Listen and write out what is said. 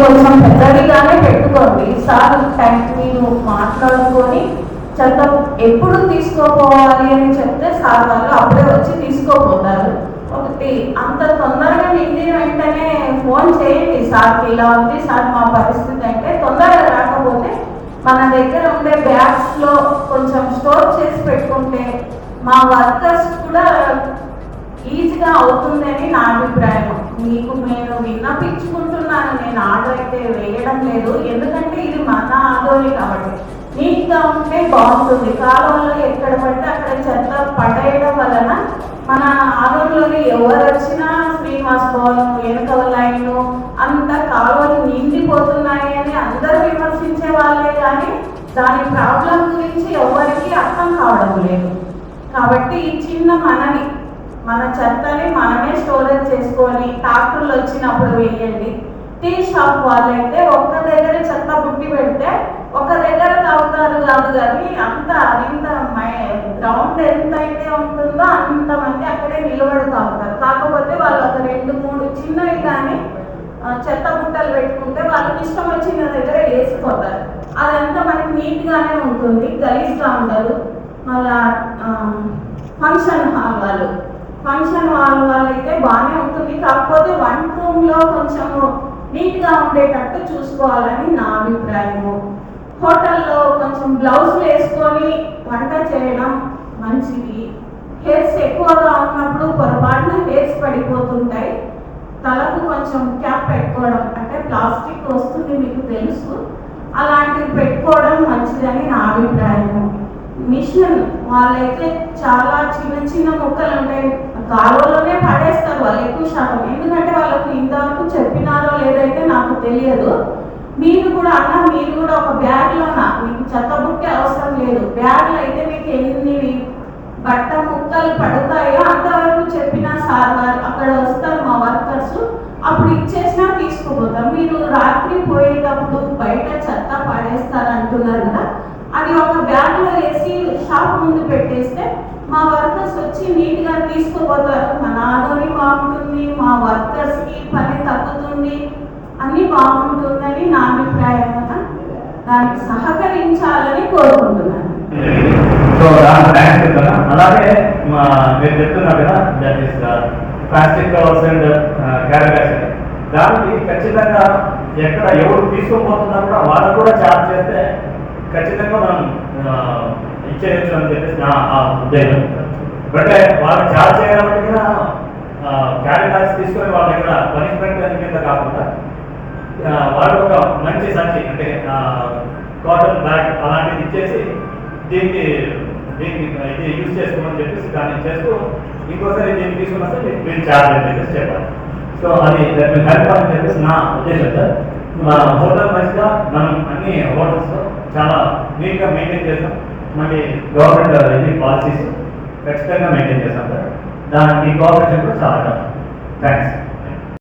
కొంచెం పెద్దదిగానే పెట్టుకోండి. Sir time మీరు మాట్లాడుకొని చెత్త ఎప్పుడు తీసుకోపోవాలి అని చెప్తే సార్ వాళ్ళు అప్పుడే వచ్చి తీసుకోపోతారు. ఒకటి అంత తొందరగా నిండిన వెంటనే ఫోన్ చేయండి సార్కి, ఇలా ఉంది సార్ మా పరిస్థితి అంటే. తొందరగా రాకపోతే మన దగ్గర ఉండే బ్యాగ్స్లో కొంచెం స్టోర్ చేసి పెట్టుకుంటే మా వర్కర్స్ కూడా ఈజీగా అవుతుందని నా అభిప్రాయం. మీకు నేను విన్నపించుకుంటున్నాను, నేను ఆర్డర్ అయితే వేయడం లేదు. ఎందుకంటే ఇది మన ఆదోళి కాబట్టి నీట్గా ఉంటే బాగుంటుంది. కాలువలో ఎక్కడ పడితే అక్కడ చెత్త పడేయడం వలన మన ఆదోళిలోని ఎవరు వచ్చినా శ్రీనివాస్ భవన్ వెనుక లైన్ అంత కాలువలు నిండిపోతున్నాయి అని అందరూ విమర్శించే వాళ్ళే, కానీ దాని ప్రాబ్లం గురించి ఎవరికి అర్థం కావడం లేదు. కాబట్టి ఈ చిన్న మన చెత్తని మనమే స్టోరేజ్ చేసుకొని ట్రాక్టర్లు వచ్చినప్పుడు వేయండి. టీ షాప్ వాళ్ళైతే ఒక్క దగ్గర చెత్త బుట్టి పెడితే ఒక దగ్గర తాగుతారు కాదు, కానీ ఇంత గ్రౌండ్ ఎంత అయితే ఉంటుందో అంతమంది అక్కడే నిలబడి తాగుతారు. కాకపోతే వాళ్ళు ఒక 2-3 చిన్నవి కానీ చెత్త బుట్టలు పెట్టుకుంటే వాళ్ళకి ఇష్టం వచ్చిన దగ్గర వేసిపోతారు. అదంతా మనకి నీట్గానే ఉంటుంది, గలీజ్గా ఉండదు. మళ్ళా ఫంక్షన్ హాల్ వాళ్ళు అయితే బాగానే ఉంటుంది. కాకపోతే వంట రూమ్లో కొంచెము నీట్గా ఉండేటట్టు చూసుకోవాలని నా అభిప్రాయము. హోటల్లో కొంచెం బ్లౌజులు వేసుకొని వంట చేయడం మంచిది. హెయిర్స్ ఎక్కువగా ఉన్నప్పుడు పొరపాటున హెయిర్స్ పడిపోతుంటాయి. తలకు కొంచెం క్యాప్ పెట్టుకోవడం, అంటే ప్లాస్టిక్ వస్తుంది మీకు తెలుసు, అలాంటివి పెట్టుకోవడం మంచిదని నా అభిప్రాయము. మిషన్ వాళ్ళైతే చాలా చిన్న ముక్కలు ఉంటాయి, కాలువలోనే పడేస్తారు వాళ్ళు ఎక్కువ శాతం. ఎందుకంటే వాళ్ళకు ఇంతవరకు చెప్పినారో లేదైతే నాకు తెలియదు. మీరు కూడా ఒక బ్యాగ్లోనా, మీకు చెత్త బుట్టి అవసరం లేదు, బ్యాగ్లో అయితే మీకు ఎన్ని బట్ట ముక్కలు పడతాయో అంతవరకు చెప్పినా సార్ గారు అక్కడ వస్తారు మా వర్కర్స్, అప్పుడు ఇచ్చేసినా తీసుకుపోతారు. మీరు రాత్రి పోయేటప్పుడు బయట చెత్త పడేస్తారు అంటున్నారు కదా, అది ఒక బ్యాగ్లో వేసి షాప్ ముందు పెట్టేస్తే మా వర్కర్స్ వచ్చి నీట్గా తీసుకుపోతారు. మన ఆదోళి బాగుంటుంది, మా వర్కర్స్కి పని తగ్గుతుంది, అన్నీ బాగుంటుందని నా అభిప్రాయం. దానికి సహకరించాలని కోరుకుంటున్నాను. సో అలాగే మీరు చెప్తున్నారు కదా, that is plastic covers and carry bags, దానికి ఖచ్చితంగా ఎక్కడ ఎవరు తీసుకోబోతున్నా కూడా వాళ్ళకు కూడా చార్జ్ చేస్తే ఖచ్చితంగా మనం ఇచ్చేయచ్చు అని చెప్పేసి నా ఉద్దేశం. బట్ వాళ్ళు చార్జ్ చేయడానికి క్యారీ బ్యాగ్స్ తీసుకొని వాళ్ళ దగ్గర పనిష్మెంట్ కింద కాకుండా వాళ్ళు ఒక మంచి సంచి అంటే కాటన్ బ్యాగ్ అలాంటిది ఇచ్చేసి దీన్ని ఇది యూజ్ చేసుకోమని చెప్పేసి దాన్ని చేస్తూ ఇంకోసారి దీన్ని తీసుకుని వస్తే మీరు చార్జ్ అని చెప్పేసి చెప్పాలి. సో అది హెల్ప్ అని చెప్పేసి నా ఉద్దేశం సార్. హోటల్ మంచిగా మనం అన్ని హోటల్స్లో చాలా నీట్గా మెయింటైన్ చేస్తాం. మళ్ళీ గవర్నమెంట్ ఇది పాలసీస్ ఖచ్చితంగా మెయింటైన్ చేస్తాం సార్. దానికి కోఆపరేషన్ కూడా చాలా థ్యాంక్స్.